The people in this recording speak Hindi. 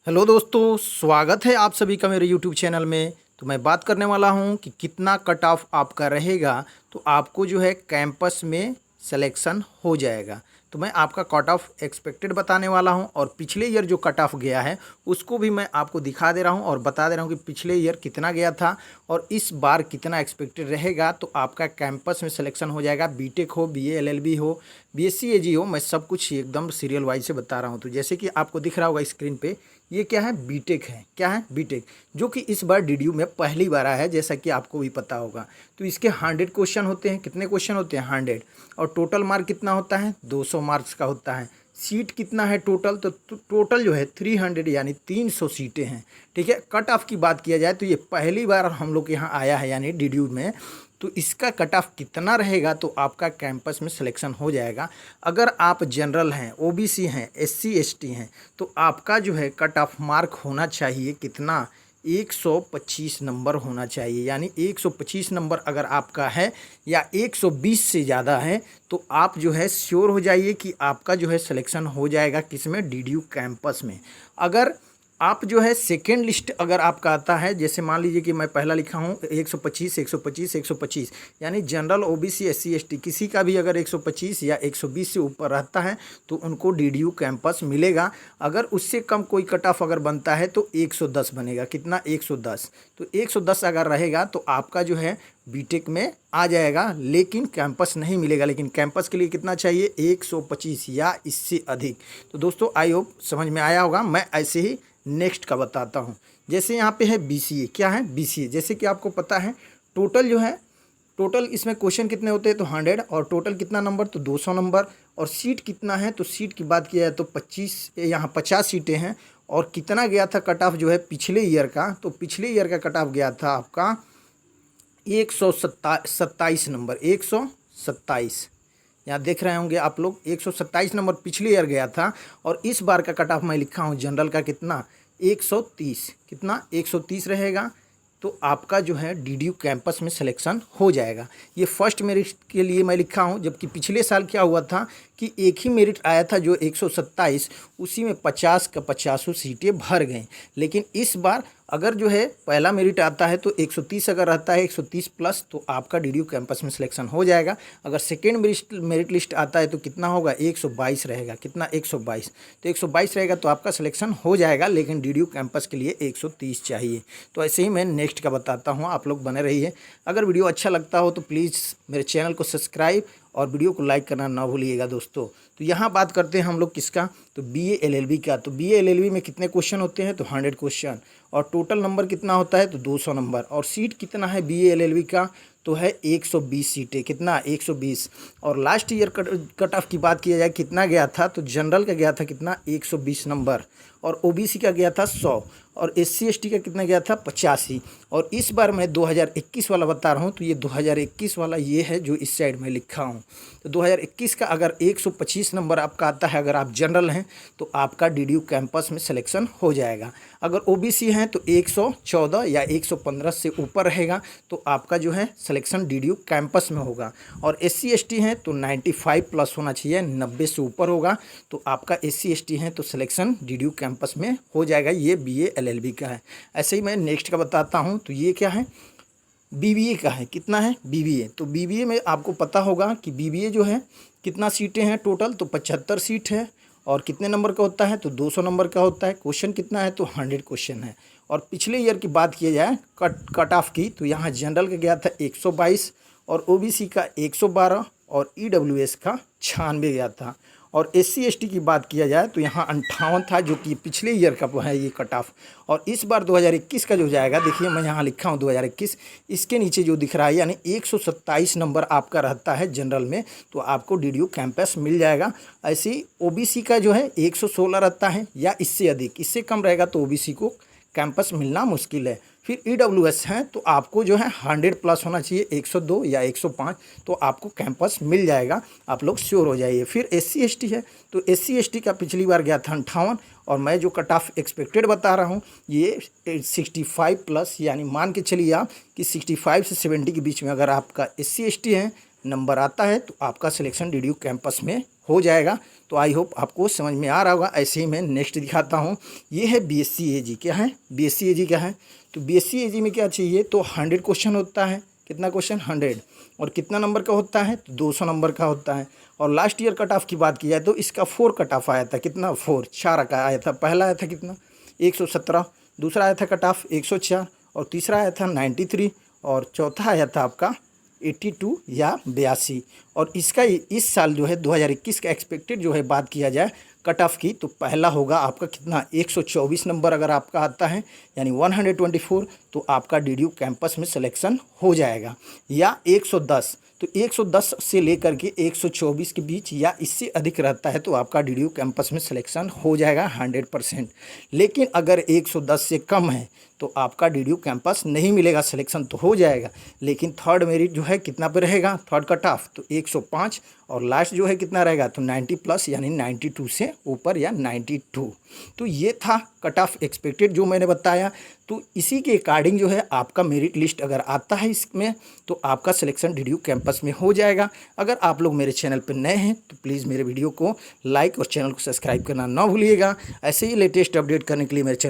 हेलो दोस्तों, स्वागत है आप सभी का मेरे यूट्यूब चैनल में। तो मैं बात करने वाला हूं कि कितना कट ऑफ आपका रहेगा तो आपको जो है कैंपस में सिलेक्शन हो जाएगा। तो मैं आपका कट ऑफ एक्सपेक्टेड बताने वाला हूं और पिछले ईयर जो कट ऑफ गया है उसको भी मैं आपको दिखा दे रहा हूं और बता दे रहा हूं कि पिछले ईयर कितना गया था और इस बार कितना एक्सपेक्टेड रहेगा। तो आपका कैंपस में सिलेक्शन हो जाएगा, बीटेक हो, बीए एलएलबी हो, बीएससी एजी हो, मैं सब कुछ एकदम सीरियल वाइज से बता रहा हूँ। तो जैसे कि आपको दिख रहा होगा स्क्रीन पे, ये क्या है, बीटेक है। क्या है, बीटेक, जो कि इस बार डीडीयू में पहली बार आया है, जैसा कि आपको भी पता होगा। तो इसके 100 क्वेश्चन होते हैं। कितने क्वेश्चन होते हैं? 100। और टोटल मार्क कितना होता है? 200 मार्क्स का होता है। सीट कितना है टोटल? तो टोटल जो है 300 यानी 300 सीटें हैं। ठीक है। कट ऑफ की बात किया जाए तो ये पहली बार हम लोग के यहाँ आया है यानी डीडीयू में। तो इसका कट ऑफ कितना रहेगा तो आपका कैंपस में सिलेक्शन हो जाएगा। अगर आप जनरल हैं, ओबीसी हैं, एससी एसटी हैं तो आपका जो है कट ऑफ मार्क होना चाहिए कितना? 125 नंबर होना चाहिए। यानी 125 नंबर अगर आपका है या 120 से ज़्यादा है तो आप जो है श्योर हो जाइए कि आपका जो है सिलेक्शन हो जाएगा किसमें? डीडीयू कैंपस में। अगर आप जो है सेकेंड लिस्ट अगर आपका आता है, जैसे मान लीजिए कि मैं पहला लिखा हूँ 125 125 125, यानी जनरल ओबीसी एससी एसटी किसी का भी अगर 125 या 120 से ऊपर रहता है तो उनको डीडीयू कैंपस मिलेगा। अगर उससे कम कोई कट ऑफ अगर बनता है तो 110 बनेगा। कितना? 110। तो 110 अगर रहेगा तो आपका जो है बीटेक में आ जाएगा, लेकिन कैंपस नहीं मिलेगा। लेकिन कैंपस के लिए कितना चाहिए? 125 या इससे अधिक। तो दोस्तों आई होप समझ में आया होगा। मैं ऐसे ही नेक्स्ट का बताता हूँ। जैसे यहाँ पे है बीसीए। क्या है? बीसीए। जैसे कि आपको पता है टोटल जो है, टोटल इसमें क्वेश्चन कितने होते हैं? तो 100। और टोटल कितना नंबर? तो 200 नंबर। और सीट कितना है? तो सीट की बात किया जाए तो 25, यहाँ 50 सीटें हैं। और कितना गया था कट ऑफ जो है पिछले ईयर का? तो पिछले ईयर का कट ऑफ गया था आपका 127 नंबर। 127 यहाँ देख रहे होंगे आप लोग, 127 नंबर पिछले ईयर गया था। और इस बार का कट ऑफ मैं लिखा हूँ जनरल का कितना? 130। कितना? 130 रहेगा। तो आपका जो है डीडीयू कैंपस में सिलेक्शन हो जाएगा। ये फर्स्ट मेरिट के लिए मैं लिखा हूँ। जबकि पिछले साल क्या हुआ था कि एक ही मेरिट आया था जो 127, उसी में 50 का 50 सीटें भर गए। लेकिन इस बार अगर जो है पहला मेरिट आता है तो 130 अगर रहता है, 130 प्लस, तो आपका डीडीयू कैंपस में सिलेक्शन हो जाएगा। अगर सेकेंड मेरिट लिस्ट आता है तो कितना होगा? 122 रहेगा। कितना? 122। तो 122 रहेगा तो आपका सिलेक्शन हो जाएगा, लेकिन डीडीयू कैंपस के लिए 130 चाहिए। तो ऐसे ही मैं नेक्स्ट का बताता हूँ, आप लोग बने रहिए। अगर वीडियो अच्छा लगता हो तो प्लीज़ मेरे चैनल को सब्सक्राइब और वीडियो को लाइक करना ना भूलिएगा दोस्तों। तो यहाँ बात करते हैं हम लोग किसका? तो बीए एलएलबी का। तो बीए एलएलबी में कितने क्वेश्चन होते हैं? तो 100 क्वेश्चन। और टोटल नंबर कितना होता है? तो 200 नंबर। और सीट कितना है बीए एलएलबी का? तो है 120 सीटें। कितना? 120। और लास्ट ईयर कट ऑफ की बात किया जाए कितना गया था? तो जनरल का गया था कितना? 120 नंबर। और ओबीसी का गया था 100। और एससी एसटी का कितना गया था? 85। और इस बार मैं 2021 वाला बता रहा हूँ। तो ये 2021 वाला ये है जो इस साइड में लिखा हूँ। तो 2021 का अगर 125 नंबर आपका आता है, अगर आप जनरल हैं तो आपका डीडीयू कैंपस में सिलेक्शन हो जाएगा। अगर ओबीसी हैं तो 114 या 115 से ऊपर रहेगा तो आपका जो है सिलेक्शन डीडीयू कैंपस में होगा। और एससी एसटी हैं तो 95 प्लस होना चाहिए, 90 से ऊपर होगा तो आपका एससी एसटी हैं तो सिलेक्शन डीडीयू कैंपस में हो जाएगा। ये बीए एलएलबी का है। ऐसे ही मैं नेक्स्ट का बताता हूँ। तो ये क्या है? बीबीए का है। कितना है? बीबीए। तो बीबीए में आपको पता होगा कि बीबीए जो है कितना सीटें हैं टोटल? तो 75 सीट है। और कितने नंबर का होता है? तो 200 नंबर का होता है। क्वेश्चन कितना है? तो 100 क्वेश्चन है। और पिछले ईयर की बात किया जाए कट ऑफ की, तो यहाँ जनरल का गया था 122 और ओबीसी का 112 और ईडब्ल्यूएस का 96 गया था। और एससी एसटी की बात किया जाए तो यहाँ 58 था, जो कि पिछले ईयर का है ये कट ऑफ। और इस बार 2021 का जो जाएगा, देखिए मैं यहाँ लिखा हूँ 2021, इसके नीचे जो दिख रहा है यानी 127 नंबर आपका रहता है जनरल में तो आपको डीडीयू कैंपस मिल जाएगा। ऐसे ही ओबीसी का जो है 116 रहता है या इससे अधिक, इससे कम रहेगा तो ओबीसी को कैंपस मिलना मुश्किल है। फिर ईडब्ल्यूएस हैं तो आपको जो है 100 प्लस होना चाहिए, 102 या 105, तो आपको कैंपस मिल जाएगा, आप लोग श्योर हो जाइए। फिर एससी एसटी है तो एससी एसटी का पिछली बार गया था 58 और मैं जो कट ऑफ एक्सपेक्टेड बता रहा हूँ ये 65 प्लस, यानी मान के चलिए आप कि 65 से 70 के बीच में अगर आपका एससी एसटी है नंबर आता है तो आपका सिलेक्शन डीडीयू कैंपस में हो जाएगा। तो आई होप आपको समझ में आ रहा होगा। ऐसे ही मैं नेक्स्ट दिखाता हूँ। ये है बीएससी एजी। क्या है बीएससी एजी? क्या है? तो बीएससी एजी में क्या चाहिए, तो 100 क्वेश्चन होता है। कितना क्वेश्चन? 100। और कितना नंबर का होता है? तो 200 नंबर का होता है। और लास्ट ईयर कट ऑफ की बात की जाए तो इसका 4 कट ऑफ आया था। कितना? 4, 4 का आया था। पहला आया था कितना? 117। दूसरा आया था कट ऑफ 104। और तीसरा आया था 93। और चौथा आया था आपका 82 या 82। और इसका इस साल जो है 2021 का एक्सपेक्टेड जो है बात किया जाए कट ऑफ की, तो पहला होगा आपका कितना? 124 नंबर अगर आपका आता है, यानी 124, तो आपका डीडीयू कैंपस में सिलेक्शन हो जाएगा। या 110, तो 110 से लेकर के 124 के बीच या इससे अधिक रहता है तो आपका डीडीयू कैंपस में सिलेक्शन हो जाएगा 100%। लेकिन अगर 110 से कम है तो आपका डीडीयू कैंपस नहीं मिलेगा, सिलेक्शन तो हो जाएगा लेकिन थर्ड मेरिट जो है कितना पे रहेगा? थर्ड कट ऑफ तो 105। और लास्ट जो है कितना रहेगा? तो 90 प्लस, यानी 92 से ऊपर या 92। तो ये था कट ऑफ एक्सपेक्टेड जो मैंने बताया। तो इसी के अकॉर्डिंग जो है आपका मेरिट लिस्ट अगर आता है इसमें, तो आपका सिलेक्शन डीडीयू कैंपस में हो जाएगा। अगर आप लोग मेरे चैनल पर नए हैं तो प्लीज़ मेरे वीडियो को लाइक और चैनल को सब्सक्राइब करना ना भूलिएगा। ऐसे ही लेटेस्ट अपडेट करने के लिए मेरे चैनल